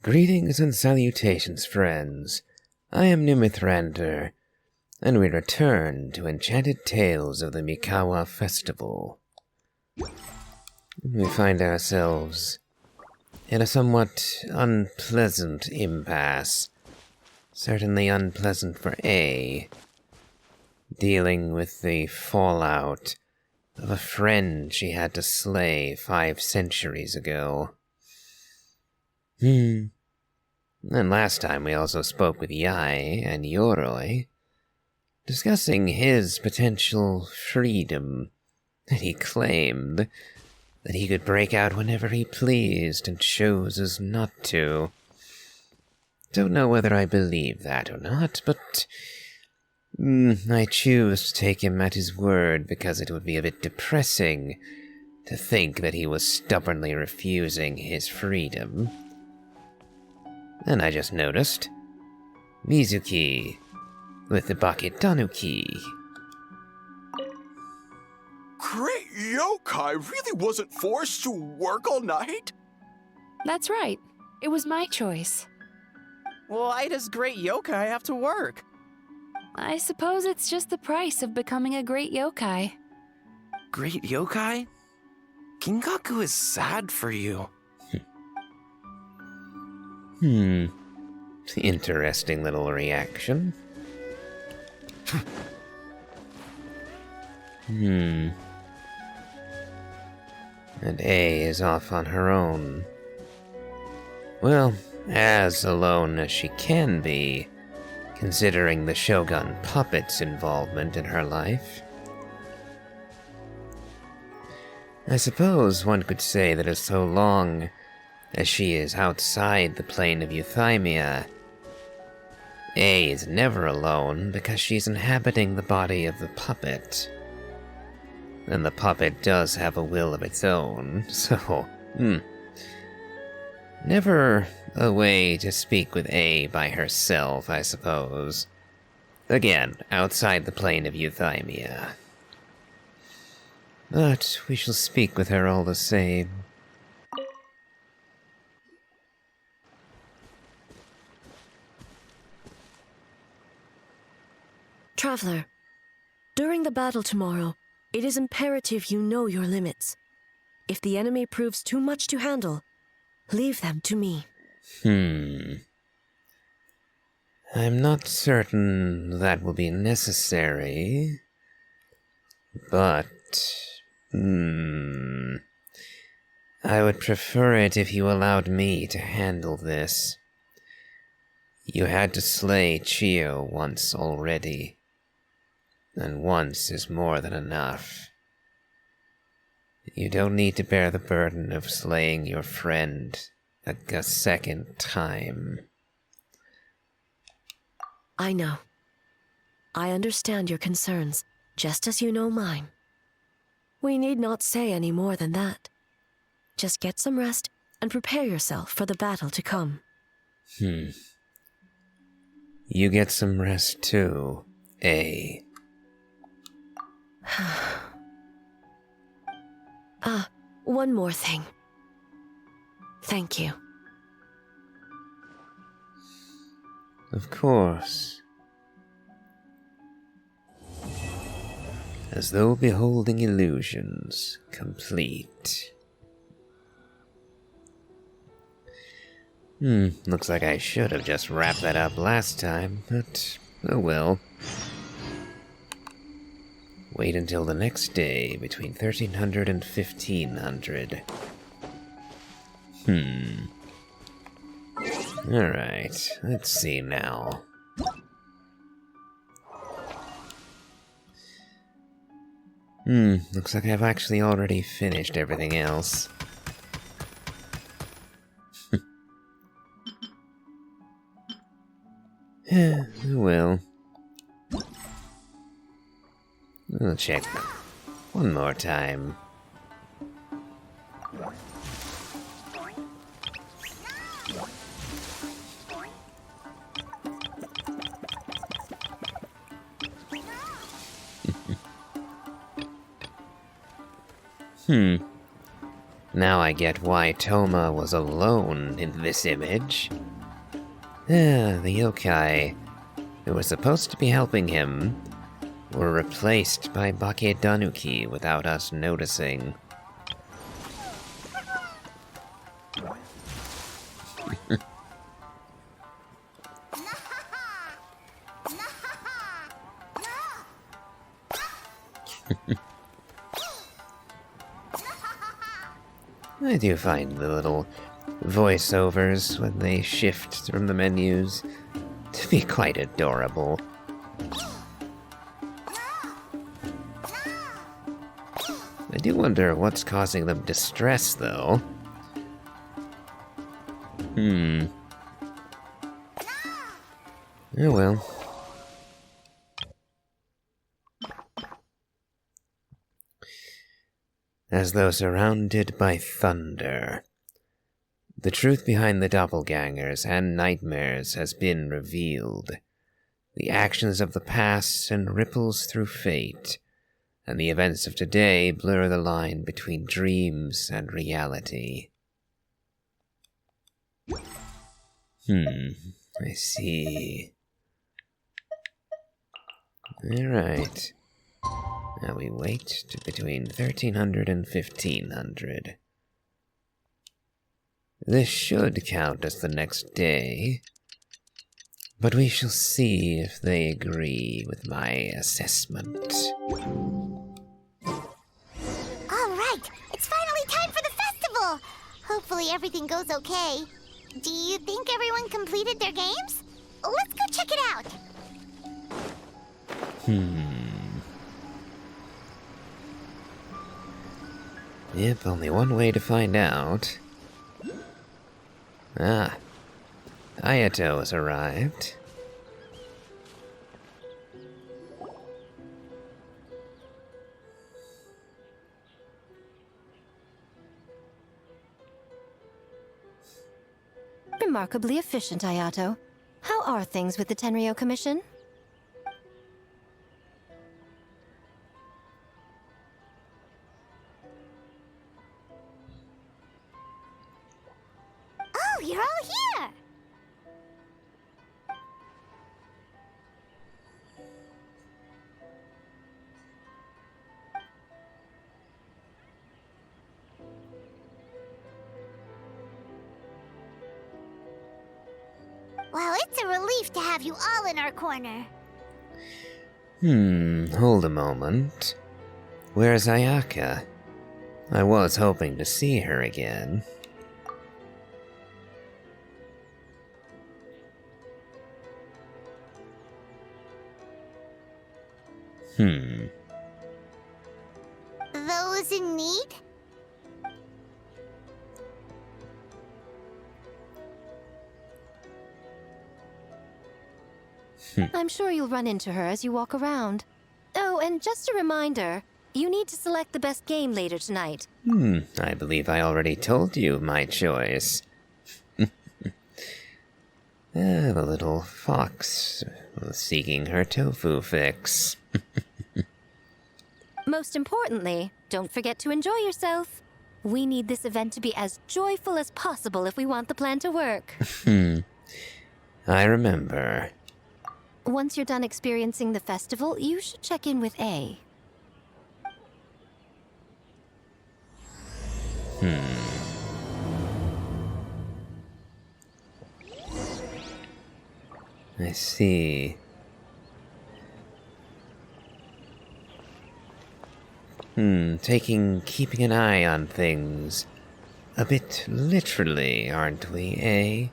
Greetings and salutations, friends. I am Nimithrander, and we return to Enchanted Tales of the Mikawa Festival. We find ourselves in a somewhat unpleasant impasse. Certainly unpleasant for A, dealing with the fallout of a friend she had to slay 5 centuries ago. And last time we also spoke with Yai and Yoroi, discussing his potential freedom, and he claimed that he could break out whenever he pleased and chose us not to. Don't know whether I believe that or not, but I choose to take him at his word because it would be a bit depressing to think that he was stubbornly refusing his freedom. And I just noticed Mizuki with the bucket tanuki. Great yokai really wasn't forced to work all night? That's right. It was my choice. Why does great yokai have to work? I suppose it's just the price of becoming a great yokai. Great yokai? Kingaku is sad for you. Interesting little reaction. And A is off on her own. Well, as alone as she can be, considering the Shogun puppet's involvement in her life. I suppose one could say that as so long as she is outside the plane of euthymia, A is never alone because she's inhabiting the body of the puppet. And the puppet does have a will of its own, so, never a way to speak with A by herself, I suppose. Again, outside the plane of euthymia. But we shall speak with her all the same. Traveler, during the battle tomorrow, it is imperative you know your limits. If the enemy proves too much to handle, leave them to me. I'm not certain that will be necessary, but, I would prefer it if you allowed me to handle this. You had to slay Chio once already, and once is more than enough. You don't need to bear the burden of slaying your friend a second time. I know. I understand your concerns, just as you know mine. We need not say any more than that. Just get some rest and prepare yourself for the battle to come. You get some rest too, A. One more thing. Thank you. Of course. As though beholding illusions complete. Looks like I should have just wrapped that up last time, but oh well. Wait until the next day between 1300 and 1500. Alright, let's see now. Looks like I've actually already finished everything else. Well. I'll check one more time. Now I get why Toma was alone in this image. The yokai who were supposed to be helping him were replaced by Bake Danuki without us noticing. I do find the little voiceovers when they shift from the menus to be quite adorable. I do wonder what's causing them distress, though. Oh well. As though surrounded by thunder. The truth behind the doppelgangers and nightmares has been revealed. The actions of the past send ripples through fate, and the events of today blur the line between dreams and reality. I see. Alright. Now we wait to between 1300 and 1500. This should count as the next day, but we shall see if they agree with my assessment. All right, it's finally time for the festival. Hopefully everything goes okay. Do you think everyone completed their games? Let's go check it out. Yep, only one way to find out. Ah, Ayato has arrived. Remarkably efficient, Ayato. How are things with the Tenryo Commission? Oh, you're all here. Well, it's a relief to have you all in our corner. Hold a moment. Where's Ayaka? I was hoping to see her again. Those in need? I'm sure you'll run into her as you walk around. Oh, and just a reminder, you need to select the best game later tonight. I believe I already told you my choice. The little fox seeking her tofu fix. Most importantly, don't forget to enjoy yourself. We need this event to be as joyful as possible if we want the plan to work. I remember. Once you're done experiencing the festival, you should check in with A. I see. Keeping an eye on things a bit literally, aren't we, eh?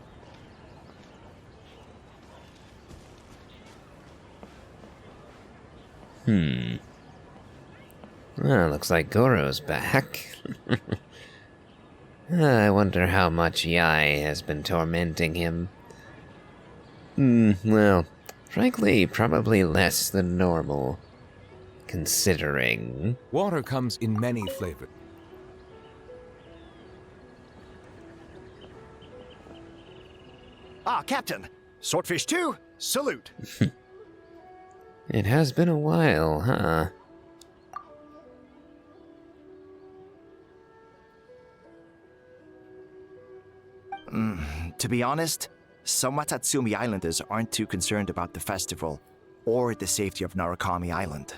Well, looks like Goro's back. I wonder how much Yai has been tormenting him. Well, frankly, probably less than normal. Considering... Water comes in many flavors. Ah, Captain. Swordfish 2, salute. It has been a while, huh? To be honest, some Watatsumi Islanders aren't too concerned about the festival or the safety of Narukami Island.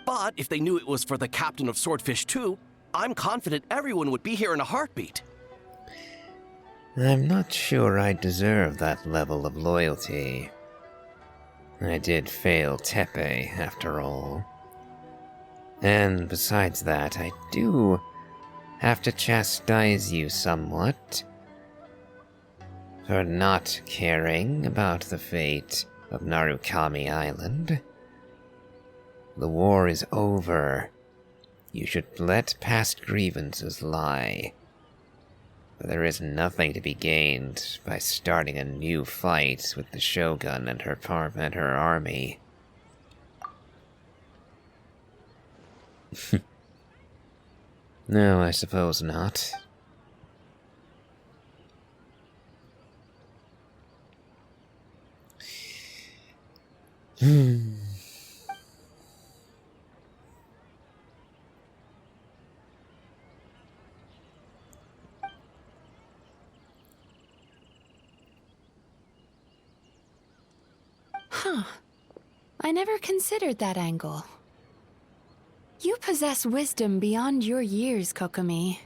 But if they knew it was for the captain of Swordfish 2, I'm confident everyone would be here in a heartbeat. I'm not sure I deserve that level of loyalty. I did fail Tepe, after all. And besides that, I do have to chastise you somewhat for not caring about the fate of Narukami Island. The war is over. You should let past grievances lie. But there is nothing to be gained by starting a new fight with the Shogun and her army. No, I suppose not. Huh. I never considered that angle. You possess wisdom beyond your years, Kokomi.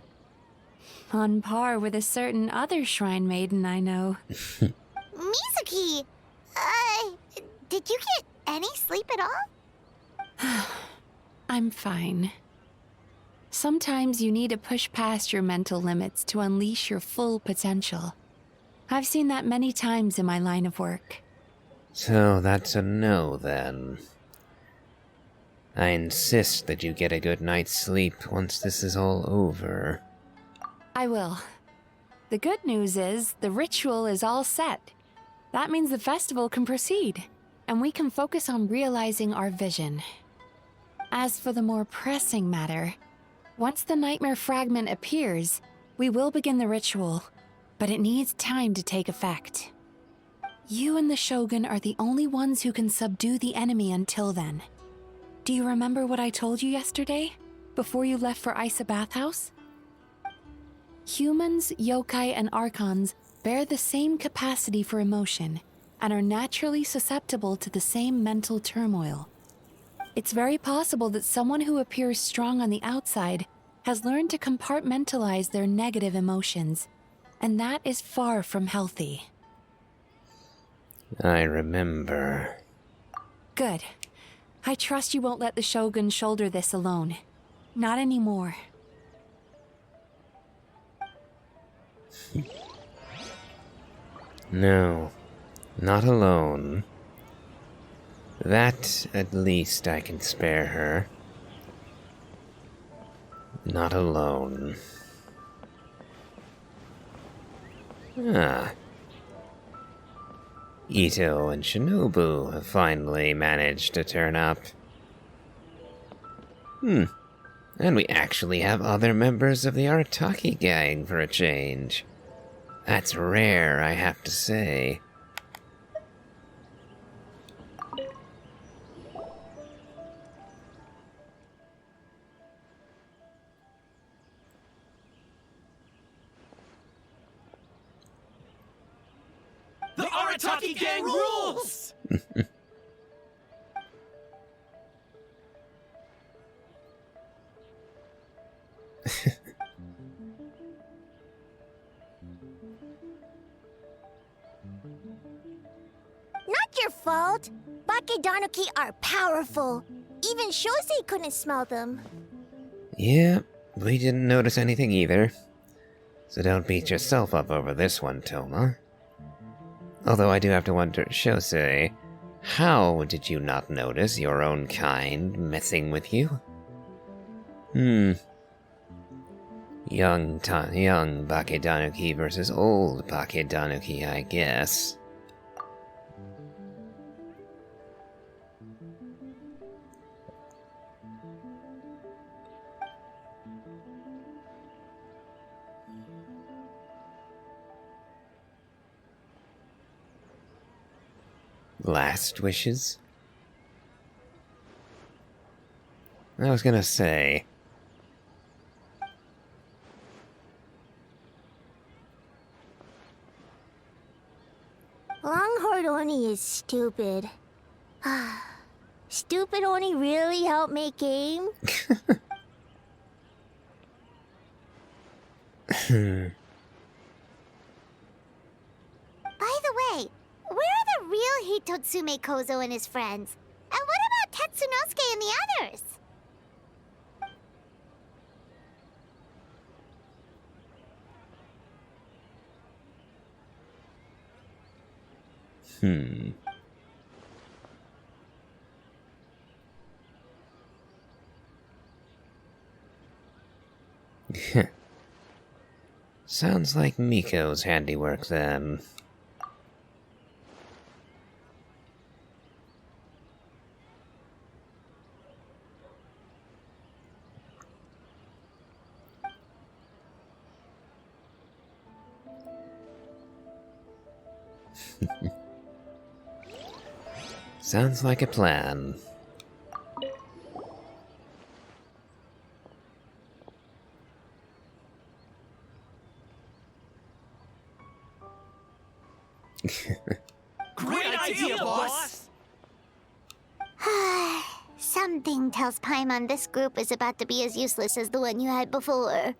On par with a certain other shrine maiden I know. Mizuki, did you get any sleep at all? I'm fine. Sometimes you need to push past your mental limits to unleash your full potential. I've seen that many times in my line of work. So that's a no, then. I insist that you get a good night's sleep once this is all over. I will. The good news is, the ritual is all set. That means the festival can proceed, and we can focus on realizing our vision. As for the more pressing matter, once the nightmare fragment appears, we will begin the ritual, but it needs time to take effect. You and the Shogun are the only ones who can subdue the enemy until then. Do you remember what I told you yesterday, before you left for Isa Bathhouse? Humans, yokai, and archons bear the same capacity for emotion, and are naturally susceptible to the same mental turmoil. It's very possible that someone who appears strong on the outside has learned to compartmentalize their negative emotions, and that is far from healthy. I remember. Good. I trust you won't let the Shogun shoulder this alone. Not anymore. No, not alone. That, at least, I can spare her. Not alone. Ah. Ito and Shinobu have finally managed to turn up. And we actually have other members of the Arataki gang for a change. That's rare, I have to say. The Arataki gang rules! Not your fault. Bakedanuki are powerful. Even Shosei couldn't smell them. Yeah, we didn't notice anything either. So don't beat yourself up over this one, Toma. Although I do have to wonder, Shosei, how did you not notice your own kind messing with you? Young Bakedanuki versus old Bakedanuki, I guess. Last wishes? I was gonna say... Longhorn Oni is stupid. Stupid Oni really helped make game? By the way, where are the real Hitotsume Kozo and his friends? And what about Tetsunosuke and the others? Sounds like Miko's handiwork then. Sounds like a plan. Great idea, boss! Something tells Paimon this group is about to be as useless as the one you had before.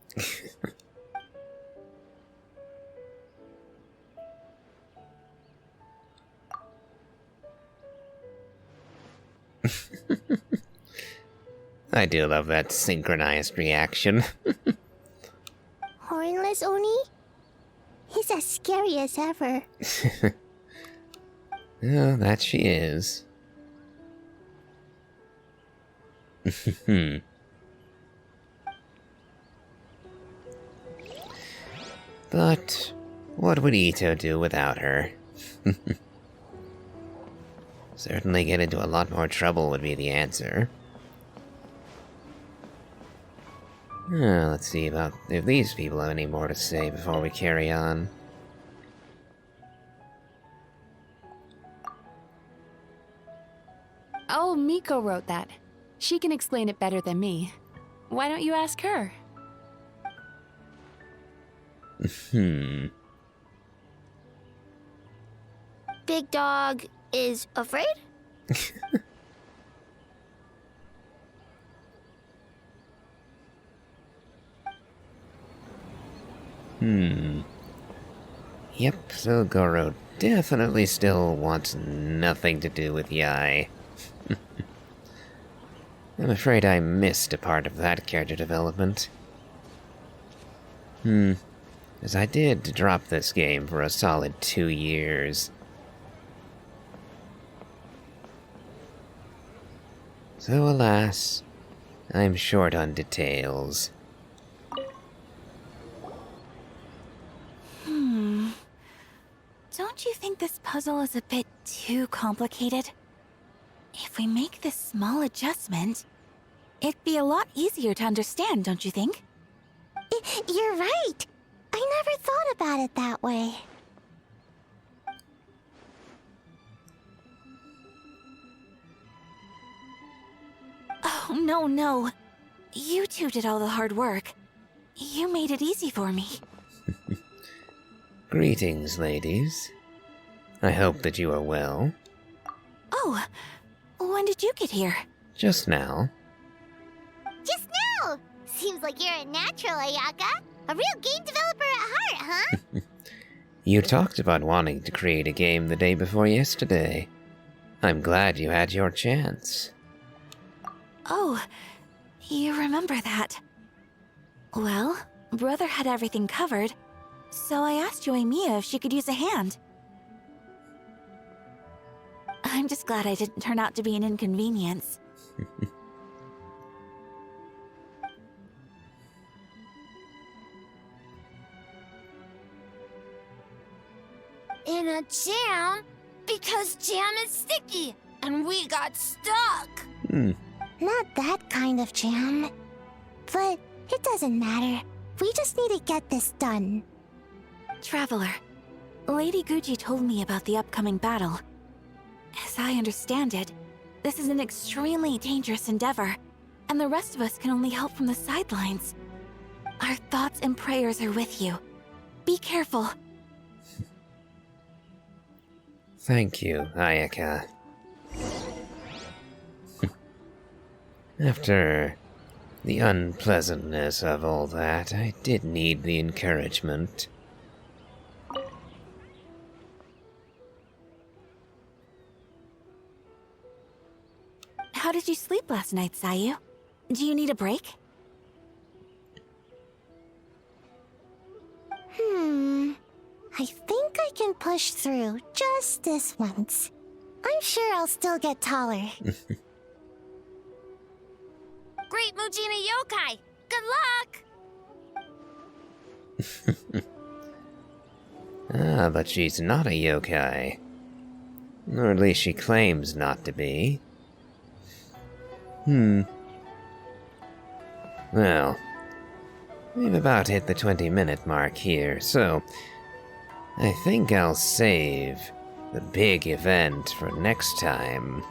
I do love that synchronized reaction. Hornless Oni? He's as scary as ever. Oh, that she is. But what would Ito do without her? Certainly get into a lot more trouble would be the answer. Let's see about if these people have any more to say before we carry on. Oh, Miko wrote that. She can explain it better than me. Why don't you ask her? Big Dog is afraid? Yep, so Goro definitely still wants nothing to do with Yai. I'm afraid I missed a part of that character development. As I did drop this game for a solid 2 years. So alas, I'm short on details. Don't you think this puzzle is a bit too complicated? If we make this small adjustment, it'd be a lot easier to understand, don't you think? You're right. I never thought about it that way. Oh, no. You two did all the hard work. You made it easy for me. Greetings, ladies. I hope that you are well. Oh, when did you get here? Just now. Just now! Seems like you're a natural, Ayaka. A real game developer at heart, huh? You talked about wanting to create a game the day before yesterday. I'm glad you had your chance. Oh, you remember that. Well, Brother had everything covered, so I asked Yoimiya if she could use a hand. I'm just glad I didn't turn out to be an inconvenience. In a jam? Because jam is sticky, and we got stuck. Not that kind of jam. But it doesn't matter. We just need to get this done. Traveler, Lady Guji told me about the upcoming battle. As I understand it, this is an extremely dangerous endeavor, and the rest of us can only help from the sidelines. Our thoughts and prayers are with you. Be careful. Thank you, Ayaka. After the unpleasantness of all that, I did need the encouragement. How did you sleep last night, Sayu? Do you need a break? I think I can push through just this once. I'm sure I'll still get taller. Great Mujina Yokai! Good luck! But she's not a yokai. Or at least she claims not to be. Well, we've about hit the 20-minute mark here, so I think I'll save the big event for next time.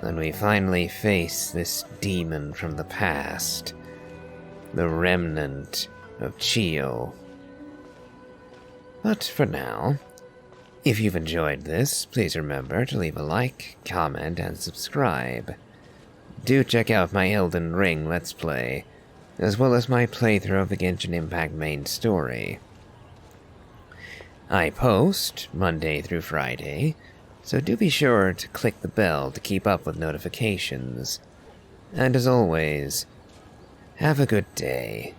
When we finally face this demon from the past, the remnant of Chio. But for now, if you've enjoyed this, please remember to leave a like, comment, and subscribe. Do check out my Elden Ring Let's Play, as well as my playthrough of the Genshin Impact main story. I post Monday through Friday, so do be sure to click the bell to keep up with notifications. And as always, have a good day.